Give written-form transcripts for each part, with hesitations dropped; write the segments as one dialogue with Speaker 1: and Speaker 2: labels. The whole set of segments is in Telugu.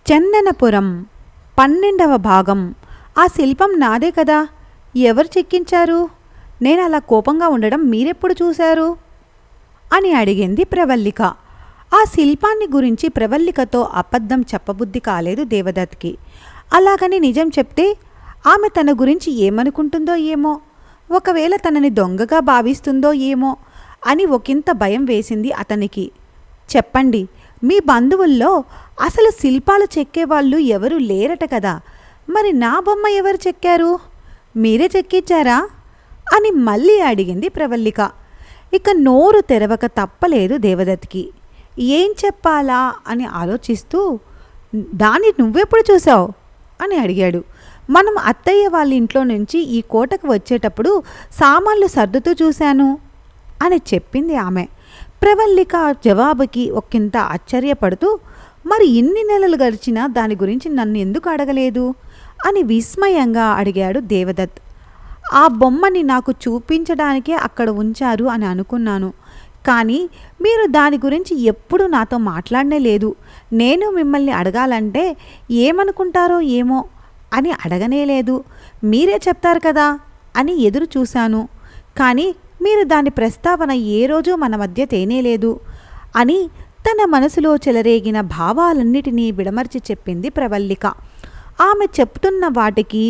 Speaker 1: చందనపురం 12వ భాగం. ఆ శిల్పం నాదే కదా, ఎవరు చెక్కించారు? నేను అలా కోపంగా ఉండడం మీరెప్పుడు చూశారు అని అడిగింది ప్రవల్లిక. ఆ శిల్పాన్ని గురించి ప్రవల్లికతో అబద్ధం చెప్పబుద్ధి కాలేదు దేవదత్కి. అలాగని నిజం చెప్తే ఆమె తన గురించి ఏమనుకుంటుందో ఏమో, ఒకవేళ తనని దొంగగా భావిస్తుందో ఏమో అని ఒకంత భయం వేసింది అతనికి. చెప్పండి, మీ బంధువుల్లో అసలు శిల్పాలు చెక్కేవాళ్ళు ఎవరూ లేరట కదా, మరి నా బొమ్మ ఎవరు చెక్కారు? మీరే చెక్కించారా అని మళ్ళీ అడిగింది ప్రవల్లిక. ఇక నోరు తెరవక తప్పలేదు దేవదత్కి. ఏం చెప్పాలా అని ఆలోచిస్తూ, దాన్ని నువ్వెప్పుడు చూసావు అని అడిగాడు. మనం అత్తయ్య వాళ్ళ ఇంట్లో నుంచి ఈ కోటకు వచ్చేటప్పుడు సామాన్లు సర్దుతూ చూశాను అని చెప్పింది ఆమె. ప్రవల్లిక జవాబుకి ఒకంత ఆశ్చర్యపడుతూ, మరి ఇన్ని నెలలు గడిచినా దాని గురించి నన్ను ఎందుకు అడగలేదు అని విస్మయంగా అడిగాడు దేవదత్. ఆ బొమ్మని నాకు చూపించడానికే అక్కడ ఉంచారు అని అనుకున్నాను, కానీ మీరు దాని గురించి ఎప్పుడూ నాతో మాట్లాడనే లేదు. నేను మిమ్మల్ని అడగాలంటే ఏమనుకుంటారో ఏమో అని అడగనే లేదు. మీరే చెప్తారు కదా అని ఎదురు చూశాను, కానీ మీరు దాని ప్రస్తావన ఏ రోజు మన మధ్య తేనేలేదు అని తన మనసులో చెలరేగిన భావాలన్నిటినీ విడమర్చి చెప్పింది ప్రవల్లిక. ఆమె చెప్తున్న వాటికి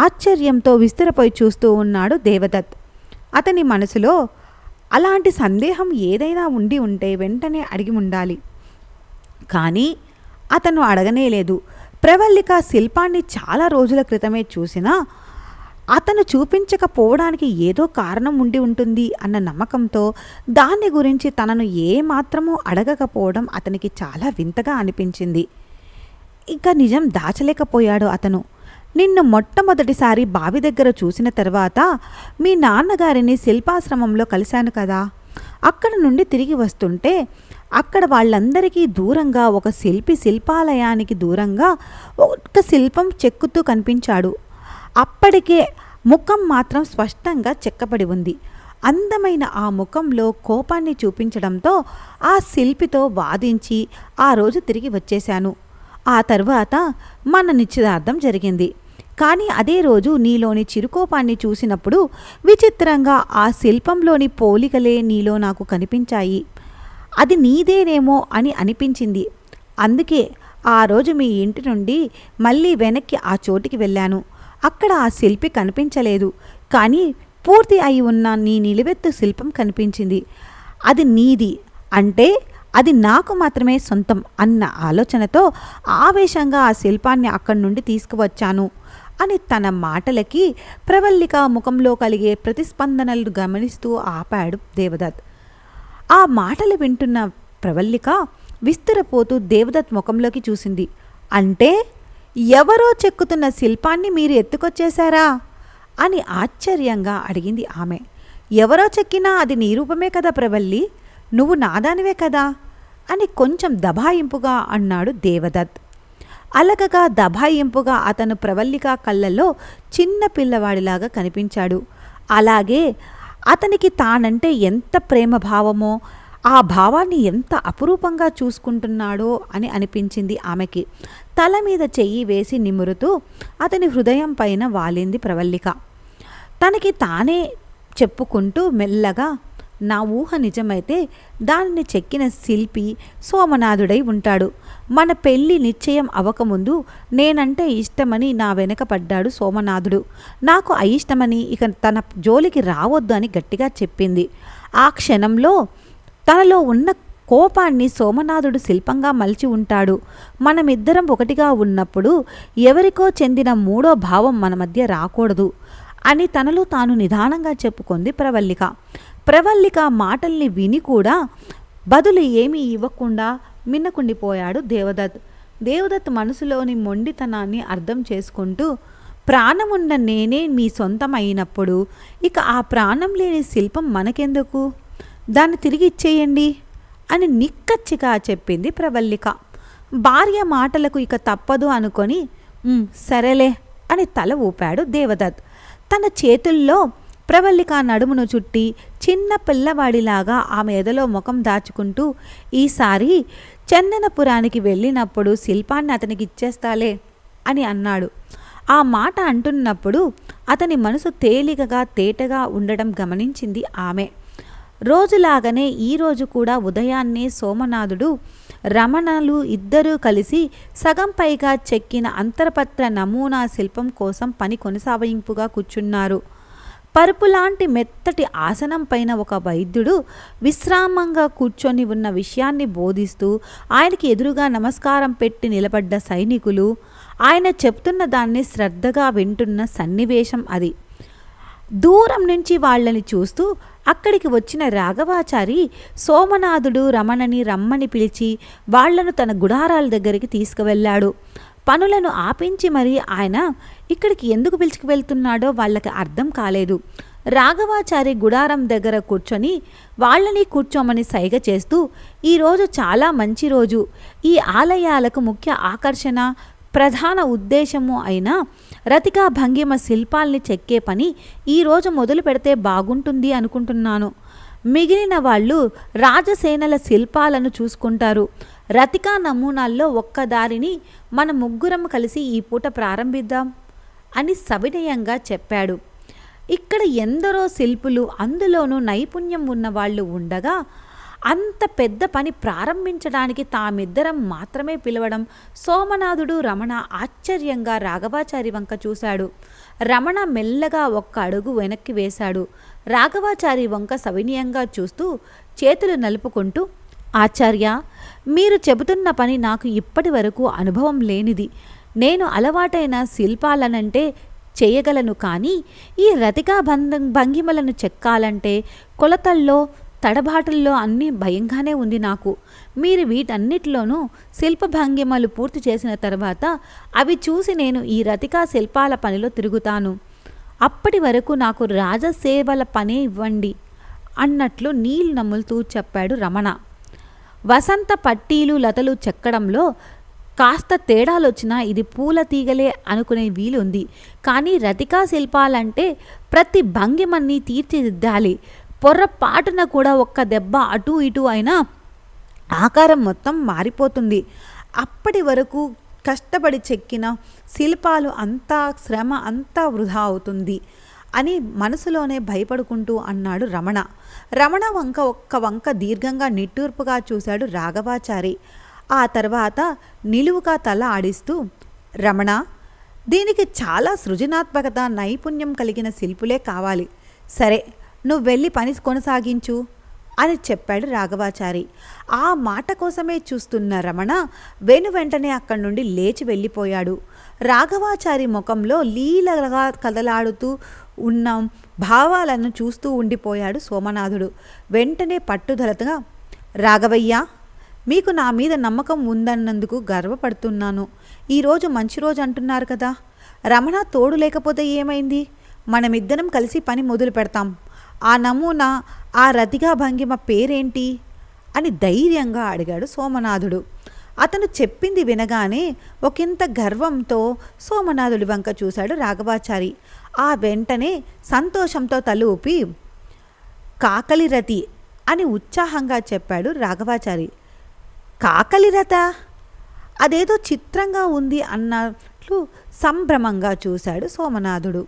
Speaker 1: ఆశ్చర్యంతో విస్తరపోయి చూస్తూ ఉన్నాడు దేవదత్. అతని మనసులో అలాంటి సందేహం ఏదైనా ఉండి ఉంటే వెంటనే అడిగి ఉండాలి, కానీ అతను అడగనేలేదు. ప్రవల్లిక శిల్పాన్ని చాలా రోజుల క్రితమే చూసినా అతను చూపించకపోవడానికి ఏదో కారణం ఉండి ఉంటుంది అన్న నమ్మకంతో దాని గురించి తనను ఏమాత్రమూ అడగకపోవడం అతనికి చాలా వింతగా అనిపించింది. ఇక నిజం దాచలేకపోయాడు అతను. నిన్ను మొట్టమొదటిసారి బావి దగ్గర చూసిన తర్వాత మీ నాన్నగారిని శిల్పాశ్రమంలో కలిశాను కదా, అక్కడ నుండి తిరిగి వస్తుంటే అక్కడ వాళ్ళందరికీ దూరంగా ఒక శిల్పి శిల్పాలయానికి దూరంగా ఒక శిల్పం చెక్కుతూ కనిపించాడు. అప్పటికే ముఖం మాత్రం స్పష్టంగా చెక్కబడి ఉంది. అందమైన ఆ ముఖంలో కోపాన్ని చూపించడంతో ఆ శిల్పితో వాదించి ఆ రోజు తిరిగి వచ్చేశాను. ఆ తర్వాత మన నిశ్చితార్థం జరిగింది. కానీ అదే రోజు నీలోని చిరుకోపాన్ని చూసినప్పుడు విచిత్రంగా ఆ శిల్పంలోని పోలికలే నీలో నాకు కనిపించాయి. అది నీదేనేమో అని అనిపించింది. అందుకే ఆ రోజు మీ ఇంటి నుండి మళ్ళీ వెనక్కి ఆ చోటికి వెళ్ళాను. అక్కడ ఆ శిల్పి కనిపించలేదు, కానీ పూర్తి అయి ఉన్న నీ నిలువెత్తు శిల్పం కనిపించింది. అది నీది అంటే అది నాకు మాత్రమే సొంతం అన్న ఆలోచనతో ఆవేశంగా ఆ శిల్పాన్ని అక్కడి నుండి తీసుకువచ్చాను అని తన మాటలకి ప్రవల్లిక ముఖంలో కలిగే ప్రతిస్పందనలు గమనిస్తూ ఆపాడు దేవదత్. ఆ మాటలు వింటున్న ప్రవల్లిక విస్తురపోతూ దేవదత్ ముఖంలోకి చూసింది. అంటే ఎవరో చెక్కుతున్న శిల్పాన్ని మీరు ఎత్తుకొచ్చేశారా అని ఆశ్చర్యంగా అడిగింది ఆమె. ఎవరో చెక్కినా అది నీ రూపమే కదా ప్రవల్లి, నువ్వు నాదానివే కదా అని కొంచెం దబాయింపుగా అన్నాడు దేవదత్. అలగగా దబాయింపుగా అతను ప్రవల్లిక కళ్ళల్లో చిన్న పిల్లవాడిలాగా కనిపించాడు. అలాగే అతనికి తానంటే ఎంత ప్రేమ భావమో, ఆ భావాన్ని ఎంత అపురూపంగా చూసుకుంటున్నాడో అని అనిపించింది ఆమెకి. తల మీద చెయ్యి వేసి నిమురుతూ అతని హృదయం పైన వాలింది ప్రవల్లిక. తనకి తానే చెప్పుకుంటూ మెల్లగా, నా ఊహ నిజమైతే దానిని చెక్కిన శిల్పి సోమనాథుడై ఉంటాడు. మన పెళ్ళి నిశ్చయం అవ్వకముందు నేనంటే ఇష్టమని నా వెనక పడ్డాడు సోమనాథుడు. నాకు అయిష్టమని ఇక తన జోలికి రావద్దు అని గట్టిగా చెప్పింది. ఆ క్షణంలో తనలో ఉన్న కోపాన్ని సోమనాథుడు శిల్పంగా మలిచి ఉంటాడు. మనమిద్దరం ఒకటిగా ఉన్నప్పుడు ఎవరికో చెందిన మూడో భావం మన మధ్య రాకూడదు అని తనలో తాను నిదానంగా చెప్పుకుంది ప్రవల్లిక. ప్రవల్లిక మాటల్ని విని కూడా బదులు ఏమీ ఇవ్వకుండా మిన్నకుండిపోయాడు దేవదత్. దేవదత్ మనసులోని మొండితనాన్ని అర్థం చేసుకుంటూ, ప్రాణమున్న నేనే మీ సొంతం అయినప్పుడు ఇక ఆ ప్రాణం లేని శిల్పం మనకెందుకు, దాన్ని తిరిగి ఇచ్చేయండి అని నిక్కచ్చిగా చెప్పింది ప్రవల్లిక. భార్య మాటలకు ఇక తప్పదు అనుకొని సరేలే అని తల ఊపాడు దేవదత్. తన చేతుల్లో ప్రవల్లిక నడుమును చుట్టి చిన్న పిల్లవాడిలాగా ఆమె ఎదలో ముఖం దాచుకుంటూ, ఈసారి చందనపురానికి వెళ్ళినప్పుడు శిల్పాన్ని అతనికి ఇచ్చేస్తాలే అని అన్నాడు. ఆ మాట అంటున్నప్పుడు అతని మనసు తేలికగా తేటగా ఉండడం గమనించింది ఆమె. రోజులాగానే ఈరోజు కూడా ఉదయాన్నే సోమనాథుడు, రమణలు ఇద్దరూ కలిసి సగం పైగా చెక్కిన అంతరపత్ర నమూనా శిల్పం కోసం పని కొనసాగింపుగా కూర్చున్నారు. పరుపులాంటి మెత్తటి ఆసనం పైన ఒక వైద్యుడు విశ్రామంగా కూర్చొని ఉన్న విషయాన్ని బోధిస్తూ, ఆయనకి ఎదురుగా నమస్కారం పెట్టి నిలబడ్డ సైనికులు, ఆయన చెప్తున్న దాన్ని శ్రద్ధగా వింటున్న సన్నివేశం అది. దూరం నుంచి వాళ్ళని చూస్తూ అక్కడికి వచ్చిన రాఘవాచారి సోమనాథుడు రమణని రమ్మని పిలిచి వాళ్లను తన గుడారాల దగ్గరికి తీసుకువెళ్ళాడు. పనులను ఆపించి మరీ ఆయన ఇక్కడికి ఎందుకు పిలుచుకువెళ్తున్నాడో వాళ్ళకి అర్థం కాలేదు. రాఘవాచారి గుడారం దగ్గర కూర్చొని వాళ్ళని కూర్చోమని సైగ చేస్తూ, ఈరోజు చాలా మంచి రోజు, ఈ ఆలయాలకు ముఖ్య ఆకర్షణ ప్రధాన ఉద్దేశము అయిన రతికా భంగిమ శిల్పాల్ని చెక్కే పని ఈరోజు మొదలు పెడితే బాగుంటుంది అనుకుంటున్నాను. మిగిలిన వాళ్ళు రాజసేనల శిల్పాలను చూసుకుంటారు. రతికా నమూనాల్లో ఒక్కదారిని మన ముగ్గురం కలిసి ఈ పూట ప్రారంభిద్దాం అని సవినయంగా చెప్పాడు. ఇక్కడ ఎందరో శిల్పులు, అందులోనూ నైపుణ్యం ఉన్నవాళ్ళు ఉండగా అంత పెద్ద పని ప్రారంభించడానికి తామిద్దరం మాత్రమే పిలవడం సోమనాథుడు రమణ ఆశ్చర్యంగా రాఘవాచారి వంక చూశాడు. రమణ మెల్లగా ఒక్క అడుగు వెనక్కి వేశాడు. రాఘవాచారి వంక సవినయంగా చూస్తూ చేతులు నలుపుకుంటూ, ఆచార్య, మీరు చెబుతున్న పని నాకు ఇప్పటి వరకు అనుభవం లేనిది. నేను అలవాటైన శిల్పాలనంటే చేయగలను, కానీ ఈ రతికా భంగిమలను చెక్కాలంటే కొలతల్లో తడబాటుల్లో అన్నీ భయంగానే ఉంది నాకు. మీరు వీటన్నిటిలోనూ శిల్పభంగిమలు పూర్తి చేసిన తర్వాత అవి చూసి నేను ఈ రతికా శిల్పాల పనిలో తిరుగుతాను. అప్పటి వరకు నాకు రాజసేవల పనే ఇవ్వండి అన్నట్లు నీళ్లు నములుతూ చెప్పాడు రమణ. వసంత పట్టీలు లతలు చెక్కడంలో కాస్త తేడాలొచ్చినా ఇది పూల తీగలే అనుకునే వీలుంది. కానీ రతికా శిల్పాలంటే ప్రతి భంగిమని తీర్చిదిద్దాలి. పొర్రపాటున కూడా ఒక్క దెబ్బ అటూ ఇటూ అయినా ఆకారం మొత్తం మారిపోతుంది. అప్పటి వరకు కష్టపడి చెక్కిన శిల్పాలు అంతా శ్రమ అంతా వృధా అవుతుంది అని మనసులోనే భయపడుకుంటూ అన్నాడు రమణ. రమణ వంక ఒక్క వంక దీర్ఘంగా నిట్టూర్పుగా చూశాడు రాఘవాచారి. ఆ తర్వాత నిలువుగా తల ఆడిస్తూ, రమణ, దీనికి చాలా సృజనాత్మకత నైపుణ్యం కలిగిన శిల్పులే కావాలి. సరే, నువ్వు వెళ్ళి పని కొనసాగించు అని చెప్పాడు రాఘవాచారి. ఆ మాట కోసమే చూస్తున్న రమణ వెంటనే అక్కడి నుండి లేచి వెళ్ళిపోయాడు. రాఘవాచారి ముఖంలో లీలగా కదలాడుతూ ఉన్న భావాలను చూస్తూ ఉండిపోయాడు సోమనాథుడు. వెంటనే పట్టుదలగా, రాఘవయ్య, మీకు నా మీద నమ్మకం ఉందన్నందుకు గర్వపడుతున్నాను. ఈరోజు మంచి రోజు అంటున్నారు కదా, రమణ తోడు లేకపోతే ఏమైంది? మనమిద్దరం కలిసి పని మొదలు పెడతాం. ఆ నమూనా, ఆ రతికా భంగిమ పేరేంటి అని ధైర్యంగా అడిగాడు సోమనాథుడు. అతను చెప్పింది వినగానే ఒకంత గర్వంతో సోమనాథుడి వంక చూశాడు రాఘవాచారి. ఆ వెంటనే సంతోషంతో తల ఊపి, కాకలిరతి అని ఉత్సాహంగా చెప్పాడు రాఘవాచారి. కాకలిరత? అదేదో చిత్రంగా ఉంది అన్నట్లు సంభ్రమంగా చూశాడు సోమనాథుడు.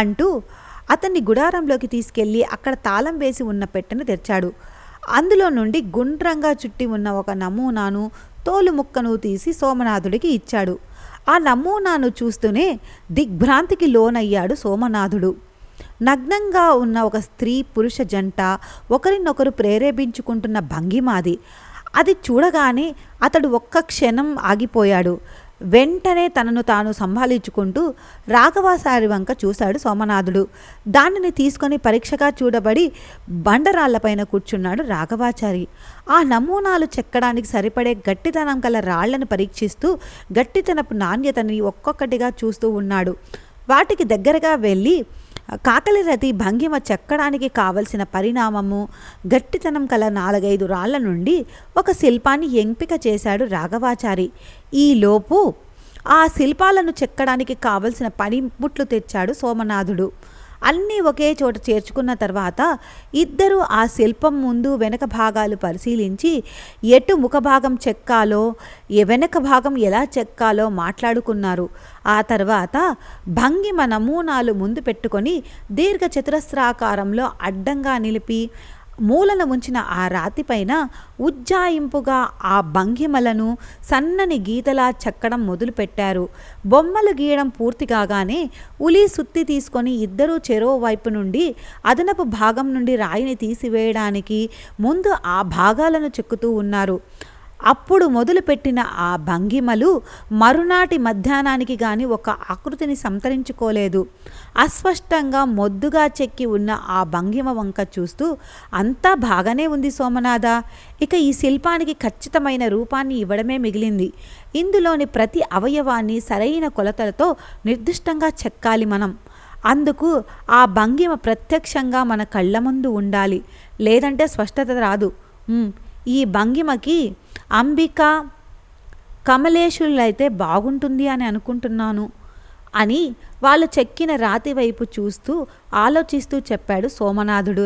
Speaker 1: అంటూ అతన్ని గుడారంలోకి తీసుకెళ్ళి అక్కడ తాళం వేసి ఉన్న పెట్టెను తెరిచాడు. అందులో నుండి గుండ్రంగా చుట్టి ఉన్న ఒక నమూనాను, తోలు ముక్కను తీసి సోమనాథుడికి ఇచ్చాడు. ఆ నమూనాను చూస్తూనే దిగ్భ్రాంతికి లోనయ్యాడు సోమనాథుడు. నగ్నంగా ఉన్న ఒక స్త్రీ పురుష జంట ఒకరినొకరు ప్రేరేపించుకుంటున్న భంగిమాది. అది చూడగానే అతడు ఒక్క క్షణం ఆగిపోయాడు. వెంటనే తనను తాను సంభాళించుకుంటూ రాఘవాచారి వంక చూశాడు సోమనాథుడు. దానిని తీసుకొని పరీక్షగా చూడబడి బండరాళ్లపైన కూర్చున్నాడు రాఘవాచారి. ఆ నమూనాలు చెక్కడానికి సరిపడే గట్టితనం గల రాళ్లను పరీక్షిస్తూ గట్టితనపు నాణ్యతని ఒక్కొక్కటిగా చూస్తూ ఉన్నాడు. వాటికి దగ్గరగా వెళ్ళి కాకలిరతి భంగిమ చెక్కడానికి కావలసిన పరిణామము, గట్టితనం కల 4-5 రాళ్ల నుండి ఒక శిల్పాన్ని ఎంపిక చేశాడు రాఘవాచారి. ఈలోపు ఆ శిల్పాలను చెక్కడానికి కావలసిన పనిముట్లు తెచ్చాడు సోమనాథుడు. అన్నీ ఒకే చోట చేర్చుకున్న తర్వాత ఇద్దరూ ఆ శిల్పం ముందు వెనక భాగాలు పరిశీలించి ఎటు ముఖభాగం చెక్కాలో వెనక భాగం ఎలా చెక్కాలో మాట్లాడుకున్నారు. ఆ తర్వాత భంగిమ నమూనాలు ముందు పెట్టుకొని దీర్ఘ చతురస్రాకారంలో అడ్డంగా నిలిపి మూలన ఉంచిన ఆ రాతిపైన ఉజ్జాయింపుగా ఆ భంగిమలను సన్నని గీతలా చెక్కడం మొదలుపెట్టారు. బొమ్మలు గీయడం పూర్తి కాగానే ఉలి సుత్తి తీసుకొని ఇద్దరూ చెరో వైపు నుండి అదనపు భాగం నుండి రాయిని తీసివేయడానికి ముందు ఆ భాగాలను చెక్కుతూ ఉన్నారు. అప్పుడు మొదలుపెట్టిన ఆ భంగిమలు మరునాటి మధ్యాహ్నానికి గాని ఒక ఆకృతిని సంతరించుకోలేదు. అస్పష్టంగా మొద్దుగా చెక్కి ఉన్న ఆ భంగిమ వంక చూస్తూ, అంతా బాగానే ఉంది సోమనాథ, ఇక ఈ శిల్పానికి ఖచ్చితమైన రూపాన్ని ఇవ్వడమే మిగిలింది. ఇందులోని ప్రతి అవయవాన్ని సరైన కొలతలతో నిర్దిష్టంగా చెక్కాలి మనం. అందుకు ఆ భంగిమ ప్రత్యక్షంగా మన కళ్ళ ముందు ఉండాలి, లేదంటే స్పష్టత రాదు. ఈ భంగిమకి అంబిక కమలేశులైతే బాగుంటుంది అని అనుకుంటున్నాను అని వాళ్ళు చెక్కిన రాతి వైపు చూస్తూ ఆలోచిస్తూ చెప్పాడు సోమనాథుడు.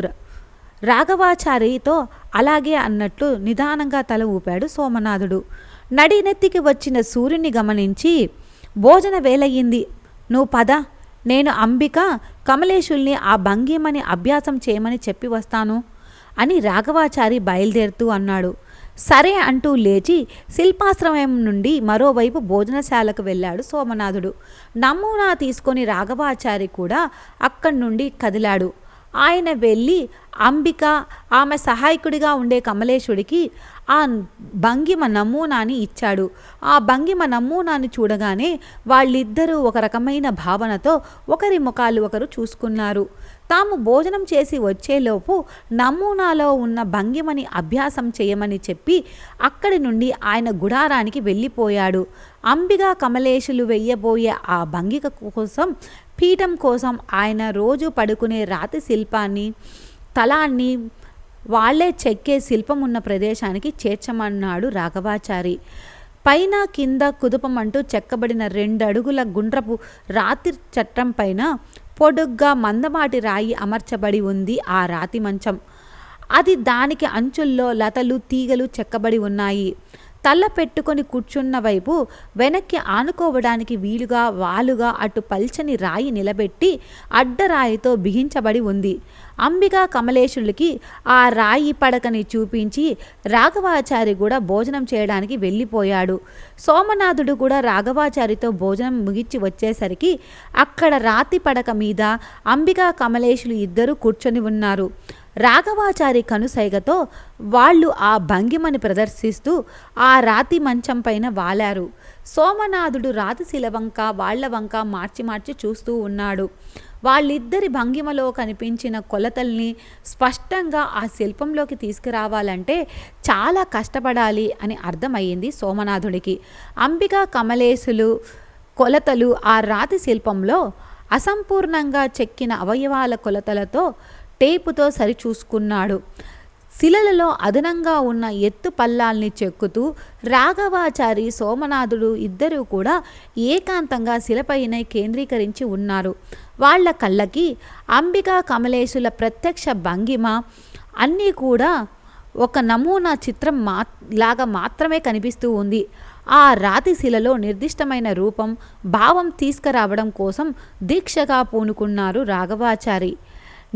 Speaker 1: రాఘవాచారితో అలాగే అన్నట్లు నిదానంగా తల ఊపాడు సోమనాథుడు. నడినెత్తికి వచ్చిన సూర్యుని గమనించి, భోజన వేలయ్యింది, నువ్వు పద, నేను అంబిక కమలేశుల్ని ఆ భంగిమని అభ్యాసం చేయమని చెప్పి వస్తాను అని రాఘవాచారి బయలుదేరుతూ అన్నాడు. సరే అంటూ లేచి శిల్పాశ్రమం నుండి మరోవైపు భోజనశాలకు వెళ్ళాడు సోమనాథుడు. నమూనా తీసుకొని రాఘవాచారి కూడా అక్కడి నుండి కదిలాడు. ఆయన వెళ్ళి అంబిక, ఆమె సహాయకుడిగా ఉండే కమలేశుడికి ఆ భంగిమ నమూనాని ఇచ్చాడు. ఆ భంగిమ నమూనాని చూడగానే వాళ్ళిద్దరూ ఒక రకమైన భావనతో ఒకరి ముఖాలు ఒకరు చూసుకున్నారు. తాము భోజనం చేసి వచ్చేలోపు నమూనాలో ఉన్న భంగిమని అభ్యాసం చేయమని చెప్పి అక్కడి నుండి ఆయన గుడారానికి వెళ్ళిపోయాడు. అంబిగా కమలేశులు వెయ్యబోయే ఆ భంగిక కోసం, పీఠం కోసం ఆయన రోజు పడుకునే రాతి శిల్పాన్ని, తలాన్ని వాళ్లే చెక్కే శిల్పం ఉన్న ప్రదేశానికి చేర్చమన్నాడు రాఘవాచారి. పైన కింద కుదుపమంటూ చెక్కబడిన 2 అడుగుల గుండ్రపు రాతి చట్రం పైన పొడుగ్గా మందమాటి రాయి అమర్చబడి ఉంది ఆ రాతి మంచం. అది దానికి అంచుల్లో లతలు, తీగలు చెక్కబడి ఉన్నాయి. తల్ల పెట్టుకొని కూర్చున్న వైపు వెనక్కి ఆనుకోవడానికి వీలుగా వాలుగా అటు పల్చని రాయి నిలబెట్టి అడ్డరాయితో బిగించబడి ఉంది. అంబికా కమలేశులకి ఆ రాయి పడకని చూపించి రాఘవాచారి కూడా భోజనం చేయడానికి వెళ్ళిపోయాడు. సోమనాథుడు కూడా రాఘవాచారితో భోజనం ముగిచి వచ్చేసరికి అక్కడ రాతి పడక మీద అంబికా కమలేశులు ఇద్దరూ కూర్చొని ఉన్నారు. రాఘవాచారి కనుసైగతో వాళ్ళు ఆ భంగిమని ప్రదర్శిస్తూ ఆ రాతి మంచం పైన వాలారు. సోమనాథుడు రాతి శిల వంక వాళ్ల వంక మార్చి మార్చి చూస్తూ ఉన్నాడు. వాళ్ళిద్దరి భంగిమలో కనిపించిన కొలతల్ని స్పష్టంగా ఆ శిల్పంలోకి తీసుకురావాలంటే చాలా కష్టపడాలి అని అర్థమయ్యింది సోమనాథుడికి. అంబికా కమలేశులు కొలతలు ఆ రాతి శిల్పంలో అసంపూర్ణంగా చెక్కిన అవయవాల కొలతలతో టేపుతో సరిచూసుకున్నాడు. శిలలలో అదనంగా ఉన్న ఎత్తు పల్లాల్ని చెక్కుతూ రాఘవాచారి, సోమనాథుడు ఇద్దరూ కూడా ఏకాంతంగా శిలపైనే కేంద్రీకరించి ఉన్నారు. వాళ్ల కళ్ళకి అంబికా కమలేశుల ప్రత్యక్ష భంగిమ అన్నీ కూడా ఒక నమూనా చిత్రం లాగా మాత్రమే కనిపిస్తూ ఉంది. ఆ రాతి శిలలో నిర్దిష్టమైన రూపం, భావం తీసుకురావడం కోసం దీక్షగా పూనుకున్నారు రాఘవాచారి.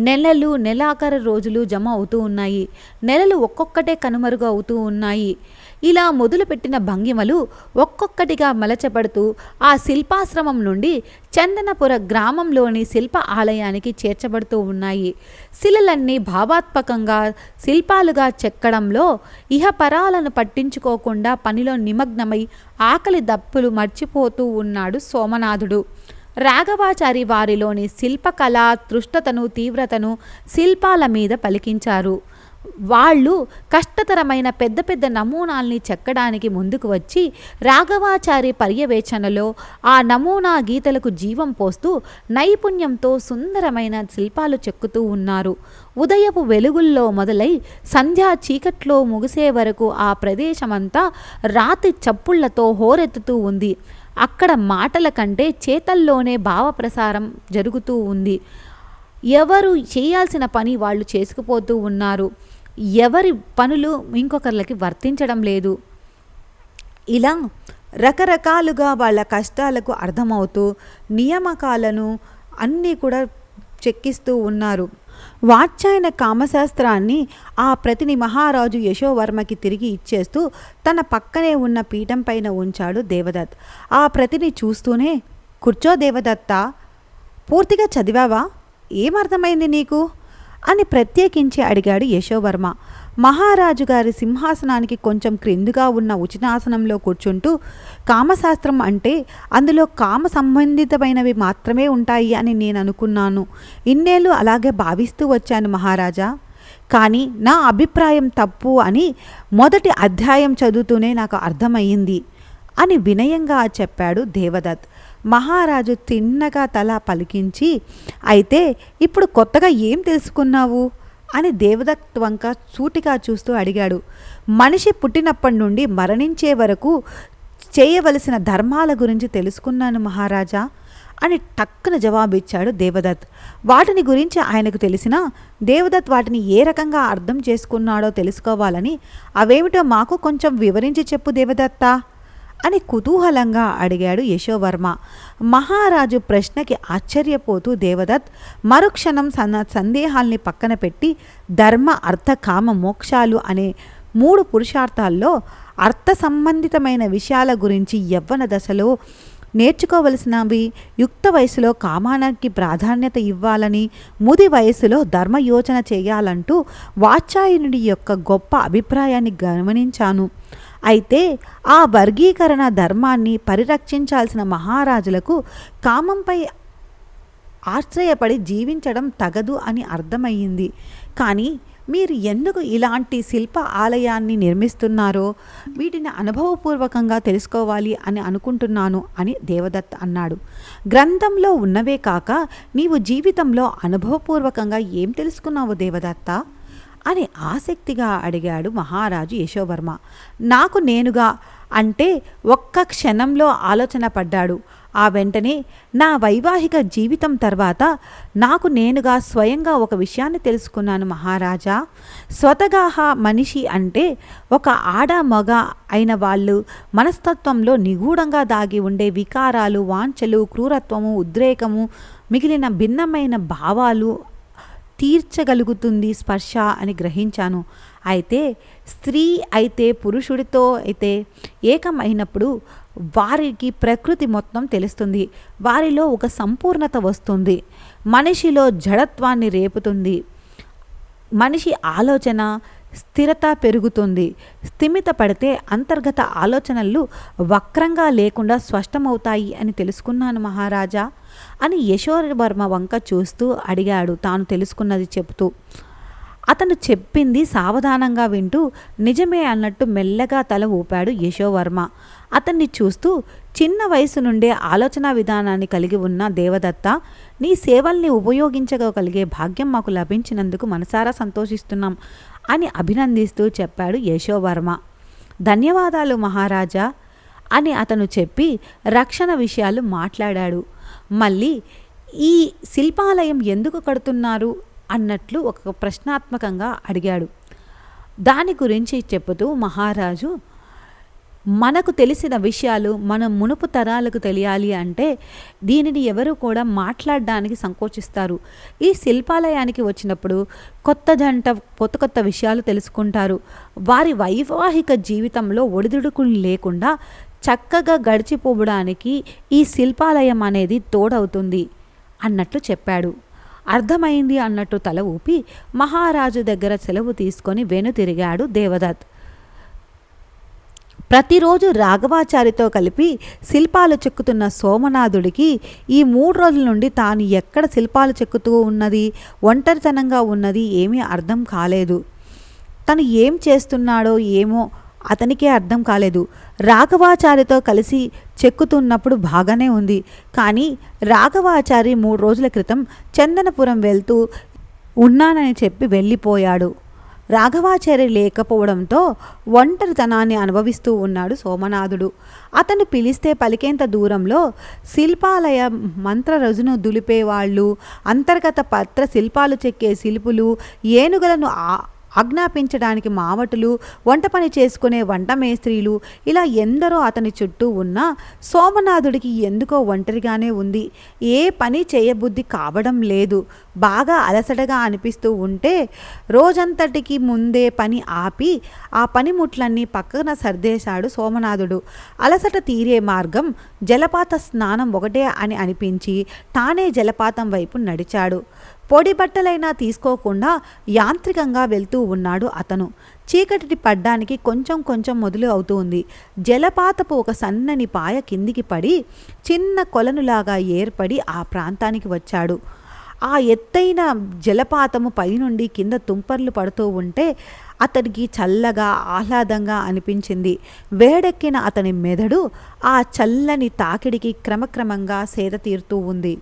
Speaker 1: నెలలు, నెలాఖరు రోజులు జమ అవుతూ ఉన్నాయి. నెలలు ఒక్కొక్కటే కనుమరుగు అవుతూ ఉన్నాయి. ఇలా మొదలుపెట్టిన భంగిమలు ఒక్కొక్కటిగా మలచబడుతూ ఆ శిల్పాశ్రమం నుండి చందనపుర గ్రామంలోని శిల్ప ఆలయానికి చేర్చబడుతూ ఉన్నాయి. శిలలన్నీ భావాత్మకంగా శిల్పాలుగా చెక్కడంలో ఇహపరాలను పట్టించుకోకుండా పనిలో నిమగ్నమై ఆకలి దప్పులు మర్చిపోతూ ఉన్నాడు సోమనాథుడు. రాఘవాచారి వారిలోని శిల్పకళా తృష్టతను, తీవ్రతను శిల్పాల మీద పలికించారు. వాళ్ళు కష్టతరమైన పెద్ద పెద్ద నమూనాల్ని చెక్కడానికి ముందుకు వచ్చి రాఘవాచారి పర్యవేక్షణలో ఆ నమూనా గీతలకు జీవం పోస్తూ నైపుణ్యంతో సుందరమైన శిల్పాలు చెక్కుతూ ఉన్నారు. ఉదయపు వెలుగుల్లో మొదలై సంధ్యా చీకట్లో ముగిసే వరకు ఆ ప్రదేశమంతా రాతి చప్పుళ్లతో హోరెత్తుతూ ఉంది. అక్కడ మాటల కంటే చేతల్లోనే భావప్రసారం జరుగుతూ ఉంది. ఎవరు చేయాల్సిన పని వాళ్ళు చేసుకుపోతూ ఉన్నారు. ఎవరి పనులు ఇంకొకరికి వర్తించడం లేదు. ఇలా రకరకాలుగా వాళ్ళ కష్టాలకు అర్థమవుతూ నియామకాలను అన్నీ కూడా చెక్కిస్తూ ఉన్నారు. వాత్స్యాయన కామశాస్త్రాన్ని ఆ ప్రతిని మహారాజు యశోవర్మకి తిరిగి ఇచ్చేస్తూ తన పక్కనే ఉన్న పీఠం పైన ఉంచాడు దేవదత్. ఆ ప్రతిని చూస్తూనే, కూర్చో దేవదత్త, పూర్తిగా చదివావా? ఏమర్థమైంది నీకు అని ప్రత్యేకించి అడిగాడు యశోవర్మ. మహారాజు గారి సింహాసనానికి కొంచెం క్రిందుగా ఉన్న ఉచితాసనంలో కూర్చుంటూ, కామశాస్త్రం అంటే అందులో కామ సంబంధితమైనవి మాత్రమే ఉంటాయి అని నేను అనుకున్నాను. ఇన్నేళ్ళు అలాగే భావిస్తూ వచ్చాను మహారాజా. కానీ నా అభిప్రాయం తప్పు అని మొదటి అధ్యాయం చదువుతూనే నాకు అర్థమయ్యింది అని వినయంగా చెప్పాడు దేవదత్. మహారాజు తిన్నగా తల పలికించి, అయితే ఇప్పుడు కొత్తగా ఏం తెలుసుకున్నావు అని దేవదత్ వంక సూటిగా చూస్తూ అడిగాడు. మనిషి పుట్టినప్పటి నుండి మరణించే వరకు చేయవలసిన ధర్మాల గురించి తెలుసుకున్నాను మహారాజా అని టక్కున జవాబిచ్చాడు దేవదత్. వాటిని గురించి ఆయనకు తెలిసినా దేవదత్ వాటిని ఏ రకంగా అర్థం చేసుకున్నాడో తెలుసుకోవాలని, అవేమిటో మాకు కొంచెం వివరించి చెప్పు దేవదత్తా అని కుతూహలంగా అడిగాడు యశోవర్మ. మహారాజు ప్రశ్నకి ఆశ్చర్యపోతూ దేవదత్ మరుక్షణం సందేహాల్ని పక్కన పెట్టి ధర్మ అర్థ కామ మోక్షాలు అనే 3 పురుషార్థాల్లో అర్థ సంబంధితమైన విషయాల గురించి యవ్వన దశలో నేర్చుకోవలసినవి, యుక్త వయసులో కామానికి ప్రాధాన్యత ఇవ్వాలని, ముది వయసులో ధర్మయోచన చేయాలంటూ వాత్స్యాయనుడి యొక్క గొప్ప అభిప్రాయాన్ని గమనించాను. అయితే ఆ వర్గీకరణ ధర్మాన్ని పరిరక్షించాల్సిన మహారాజులకు కామంపై ఆశ్రయపడి జీవించడం తగదు అని అర్థమయ్యింది. కానీ మీరు ఎందుకు ఇలాంటి శిల్ప ఆలయాన్ని నిర్మిస్తున్నారో వీటిని అనుభవపూర్వకంగా తెలుసుకోవాలి అని అనుకుంటున్నాను అని దేవదత్ అన్నాడు. గ్రంథంలో ఉన్నవే కాక నీవు జీవితంలో అనుభవపూర్వకంగా ఏం తెలుసుకున్నావు దేవదత్త అని ఆసక్తిగా అడిగాడు మహారాజు యశోవర్మ. నాకు నేనుగా అంటే ఒక్క క్షణంలో ఆలోచన పడ్డాడు. ఆ వెంటనే నా వైవాహిక జీవితం తర్వాత నాకు నేనుగా స్వయంగా ఒక విషయాన్ని తెలుసుకున్నాను మహారాజా. స్వతగా మనిషి అంటే ఒక ఆడ మగ అయిన వాళ్ళు మనస్తత్వంలో నిగూఢంగా దాగి ఉండే వికారాలు, వాంఛలు, క్రూరత్వము, ఉద్రేకము, మిగిలిన భిన్నమైన భావాలు తీర్చగలుగుతుంది స్పర్శ అని గ్రహించాను. అయితే స్త్రీ అయితే పురుషుడితో అయితే ఏకమైనప్పుడు వారికి ప్రకృతి మొత్తం తెలుస్తుంది. వారిలో ఒక సంపూర్ణత వస్తుంది. మనిషిలో జడత్వాన్ని రేపుతుంది. మనిషి ఆలోచన స్థిరత పెరుగుతుంది. స్థిమిత పడితే అంతర్గత ఆలోచనలు వక్రంగా లేకుండా స్పష్టమవుతాయి అని తెలుసుకున్నాను మహారాజా అని యశోవర్మ వంక చూస్తూ అడిగాడు తాను తెలుసుకున్నది చెబుతూ. అతను చెప్పింది సావధానంగా వింటూ నిజమే అన్నట్టు మెల్లగా తల ఊపాడు యశోవర్మ. అతన్ని చూస్తూ, చిన్న వయసు నుండే ఆలోచన విధానాన్ని కలిగి ఉన్న దేవదత్త, నీ సేవల్ని ఉపయోగించగలిగే భాగ్యం మాకు లభించినందుకు మనసారా సంతోషిస్తున్నాం అని అభినందిస్తూ చెప్పాడు యశోవర్మ. ధన్యవాదాలు మహారాజా అని అతను చెప్పి రక్షణ విషయాలు మాట్లాడాడు. మళ్ళీ ఈ శిల్పాలయం ఎందుకు కడుతున్నారు అన్నట్లు ఒక ప్రశ్నాత్మకంగా అడిగాడు. దాని గురించి చెబుతూ మహారాజు, మనకు తెలిసిన విషయాలు మన మునుపు తరాలకు తెలియాలి అంటే దీనిని ఎవరు కూడా మాట్లాడడానికి సంకోచిస్తారు. ఈ శిల్పాలయానికి వచ్చినప్పుడు కొత్త జంట కొత్త విషయాలు తెలుసుకుంటారు. వారి వైవాహిక జీవితంలో ఒడిదుడుకులు లేకుండా చక్కగా గడిచిపోవడానికి ఈ శిల్పాలయం అనేది తోడవుతుంది అన్నట్లు చెప్పాడు. అర్థమైంది అన్నట్టు తల ఊపి మహారాజు దగ్గర సెలవు తీసుకొని వెనుతిరిగాడు దేవదత్. ప్రతిరోజు రాఘవాచారితో కలిపి శిల్పాలు చెక్కుతున్న సోమనాథుడికి ఈ 3 రోజుల నుండి తాను ఎక్కడ శిల్పాలు చెక్కుతూ ఉన్నది, ఒంటరితనంగా ఉన్నది ఏమీ అర్థం కాలేదు. తను ఏం చేస్తున్నాడో ఏమో అతనికే అర్థం కాలేదు. రాఘవాచారితో కలిసి చెక్కుతున్నప్పుడు బాగానే ఉంది. కానీ రాఘవాచారి 3 రోజుల క్రితం చందనపురం వెళ్తూ ఉన్నానని చెప్పి వెళ్ళిపోయాడు. రాఘవాచారి లేకపోవడంతో ఒంటరితనాన్ని అనుభవిస్తూ ఉన్నాడు సోమనాథుడు. అతను పిలిస్తే పలికేంత దూరంలో శిల్పాలయ మంత్రరజును దులిపేవాళ్ళు, అంతర్గత పత్ర శిల్పాలు చెక్కే శిల్పులు, ఏనుగులను ఆజ్ఞాపించడానికి మావటులు, వంట పని చేసుకునే వంట మేస్త్రీలు, ఇలా ఎందరో అతని చుట్టూ ఉన్నా సోమనాథుడికి ఎందుకో ఒంటరిగానే ఉంది. ఏ పని చేయబుద్ధి కావడం లేదు. బాగా అలసటగా అనిపిస్తూ ఉంటే రోజంతటికి ముందే పని ఆపి ఆ పనిముట్లన్నీ పక్కన సర్దేశాడు సోమనాథుడు. అలసట తీరే మార్గం జలపాత స్నానం ఒకటే అని అనిపించి తానే జలపాతం వైపు నడిచాడు. పొడి బట్టలైనా తీసుకోకుండా యాంత్రికంగా వెళ్తూ ఉన్నాడు అతను. చీకటి పడ్డానికి కొంచెం కొంచెం మొదలు అవుతుంది. జలపాతపు ఒక సన్నని పాయ కిందికి పడి చిన్న కొలనులాగా ఏర్పడి ఆ ప్రాంతానికి వచ్చాడు. ఆ ఎత్తైన జలపాతము పైనుండి కింద తుంపర్లు పడుతూ ఉంటే అతనికి చల్లగా ఆహ్లాదంగా అనిపించింది. వేడెక్కిన అతని మెదడు ఆ చల్లని తాకిడికి క్రమక్రమంగా సేద తీరుతూ ఉంది.